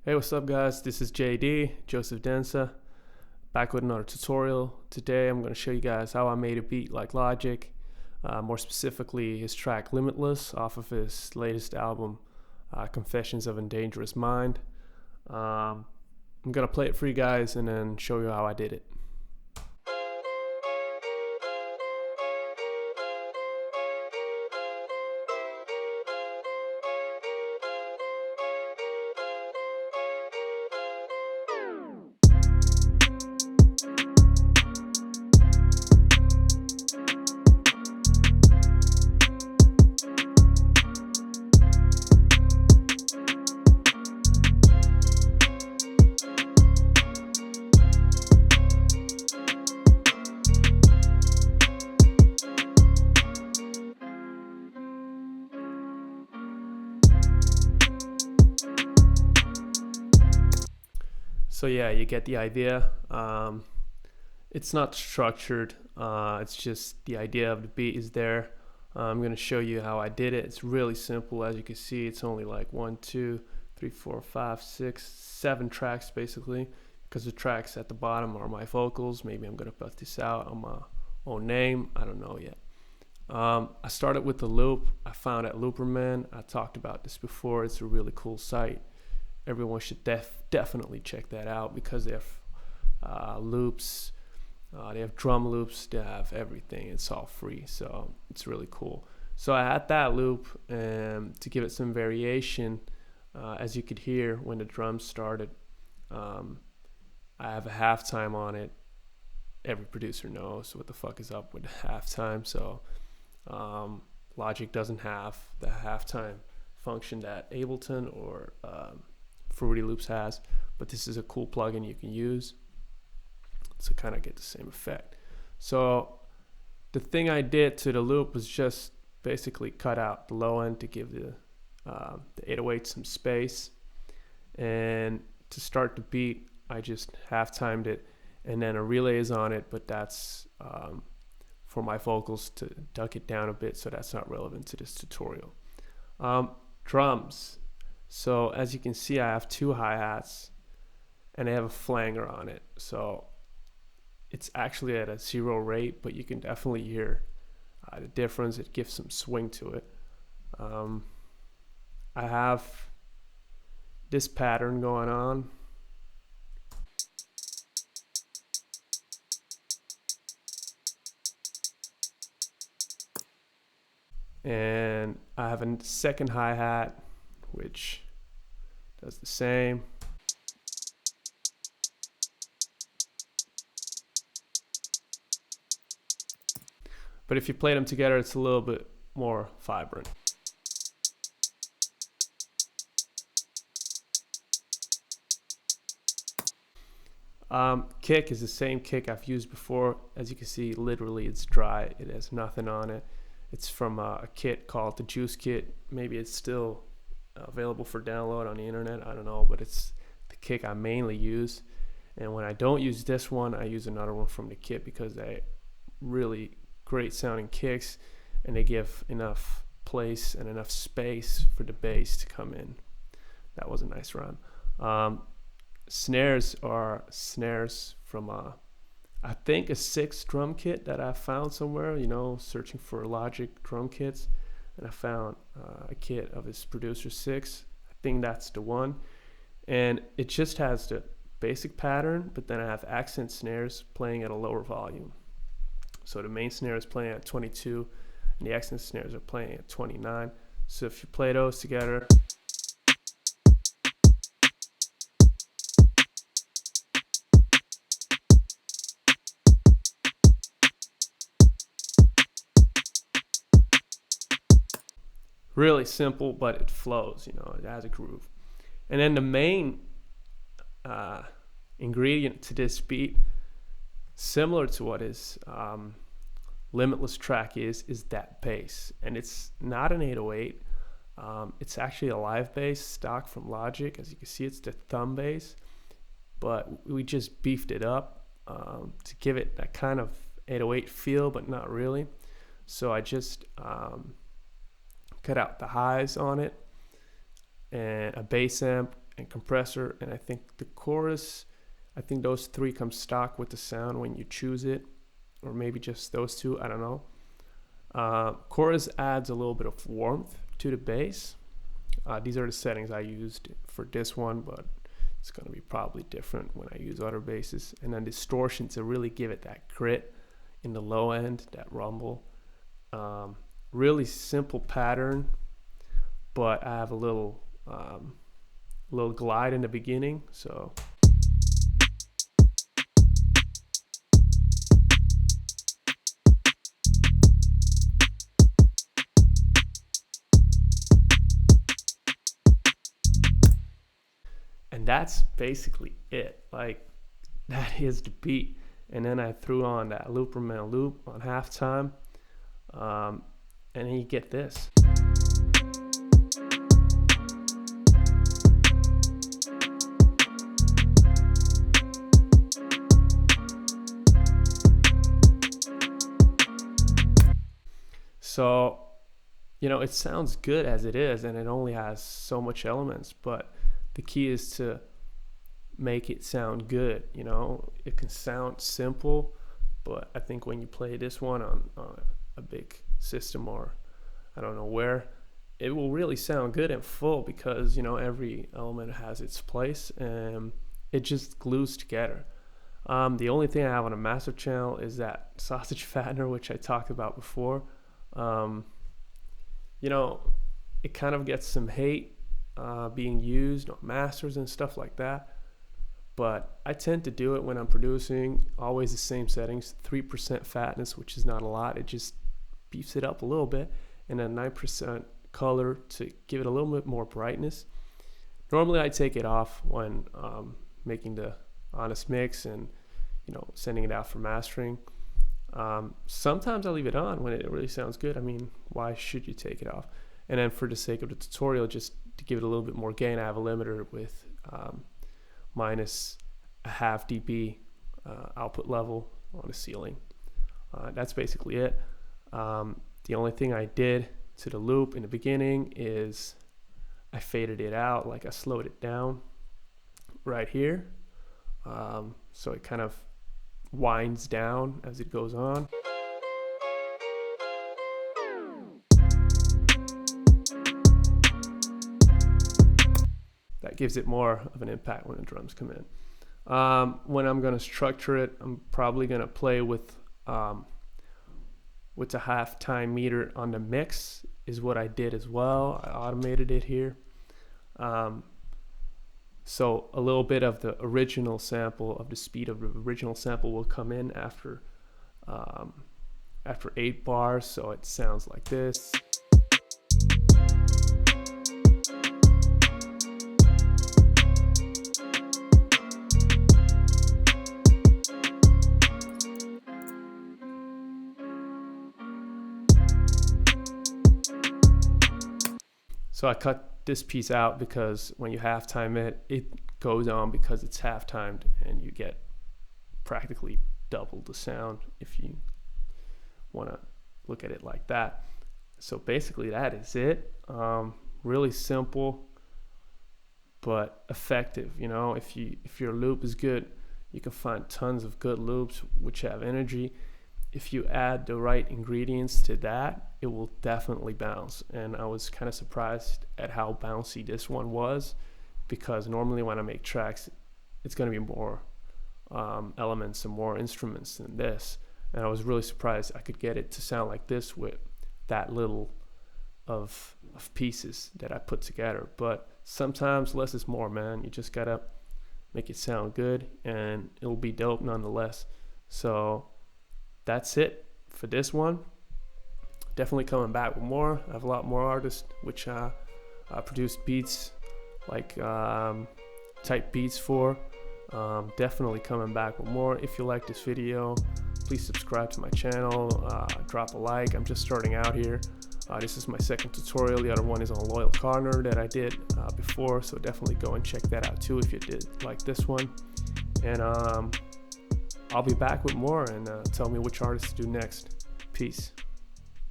Hey, what's up guys? This is JD, Joseph Densa, back with another tutorial. Today I'm going to show you guys how I made a beat like Logic, more specifically his track Limitless off of his latest album, Confessions of a Dangerous Mind. I'm going to play it for you guys and then show you how I did it. So yeah, you get the idea. It's not structured. It's just the idea of the beat is there. I'm going to show you how I did it. It's really simple. As you can see, it's only like 1, 2, 3, 4, 5, 6, 7 tracks basically, because the tracks at the bottom are my vocals. Maybe I'm going to put this out on my own name. I don't know yet. I started with the loop. I found at Looperman. I talked about this before. It's a really cool site. Everyone should definitely check that out because they have loops, they have drum loops, they have everything. It's all free, so it's really cool. So I had that loop to give it some variation. As you could hear when the drums started, I have a halftime on it. Every producer knows what the fuck is up with halftime, so Logic doesn't have the halftime function that Ableton or Fruity Loops has, but this is a cool plugin you can use to kind of get the same effect. So the thing I did to the loop was just basically cut out the low end to give the 808 some space, and to start the beat I just half-timed it, and then a relay is on it, but that's for my vocals to duck it down a bit, so that's not relevant to this tutorial. Drums. So as you can see, I have 2 hi-hats and I have a flanger on it. So it's actually at a 0 rate, but you can definitely hear the difference. It gives some swing to it. I have this pattern going on. And I have a second hi-hat which does the same. But if you play them together, it's a little bit more vibrant. Kick is the same kick I've used before. As you can see, literally it's dry. It has nothing on it. It's from a kit called the Juice Kit. Maybe it's still available for download on the internet, I don't know, but it's the kick I mainly use. And when I don't use this one, I use another one from the kit because they really great sounding kicks and they give enough place and enough space for the bass to come in. That was a nice run. Snares are snares from I think a 6 drum kit that I found somewhere, searching for Logic drum kits. And I found a kit of his Producer 6. I think that's the one. And it just has the basic pattern, but then I have accent snares playing at a lower volume. So the main snare is playing at 22, and the accent snares are playing at 29. So if you play those together, really simple, but it flows, it has a groove. And then the main ingredient to this beat, similar to what his Limitless track is that bass. And it's not an 808. It's actually a live bass stock from Logic. As you can see, it's the thumb bass, but we just beefed it up to give it that kind of 808 feel, but not really. So I just cut out the highs on it and a bass amp and compressor, and I think the chorus, I think those three come stock with the sound when you choose it, or maybe just those two, I don't know. Chorus adds a little bit of warmth to the bass. These are the settings I used for this one, but it's going to be probably different when I use other basses. And then distortion to really give it that grit in the low end, that rumble. Really simple pattern, but I have a little glide in the beginning, so and that's basically it. Like, that is the beat. And then I threw on that Looperman loop on halftime, and then you get this. So, it sounds good as it is, and it only has so much elements, but the key is to make it sound good. It can sound simple, but I think when you play this one on a big system, or I don't know where, it will really sound good and full, because every element has its place and it just glues together. The only thing I have on a master channel is that sausage fattener, which I talked about before. It kind of gets some hate being used on masters and stuff like that, but I tend to do it when I'm producing, always the same settings: 3% fatness, which is not a lot, it just beefs it up a little bit, and then 9% color to give it a little bit more brightness. Normally I take it off when making the honest mix and sending it out for mastering. Sometimes I leave it on when it really sounds good. I mean, why should you take it off? And then for the sake of the tutorial, just to give it a little bit more gain, I have a limiter with minus a half dB output level on the ceiling. That's basically it. The only thing I did to the loop in the beginning is I faded it out, like I slowed it down right here. So it kind of winds down as it goes on. That gives it more of an impact when the drums come in. When I'm going to structure it, I'm probably going to play with a halftime meter on the mix, is what I did as well. I automated it here. So a little bit of the original sample, of the speed of the original sample, will come in after 8 bars, so it sounds like this. So I cut this piece out because when you halftime it, it goes on because it's halftimed, and you get practically double the sound if you want to look at it like that. So basically that is it. Really simple but effective. If your loop is good, you can find tons of good loops which have energy. If you add the right ingredients to that, it will definitely bounce. And I was kind of surprised at how bouncy this one was, because normally when I make tracks, it's going to be more elements and more instruments than this. And I was really surprised I could get it to sound like this with that little of pieces that I put together. But sometimes less is more, man. You just gotta make it sound good, and it'll be dope nonetheless. So that's it for this one. Definitely coming back with more. I have a lot more artists which produce beats, like type beats for. Definitely coming back with more. If you like this video, please subscribe to my channel, drop a like. I'm just starting out here. This is my second tutorial. The other one is on Loyal Corner that I did before, so definitely go and check that out too if you did like this one. And I'll be back with more, and tell me which artists to do next. Peace.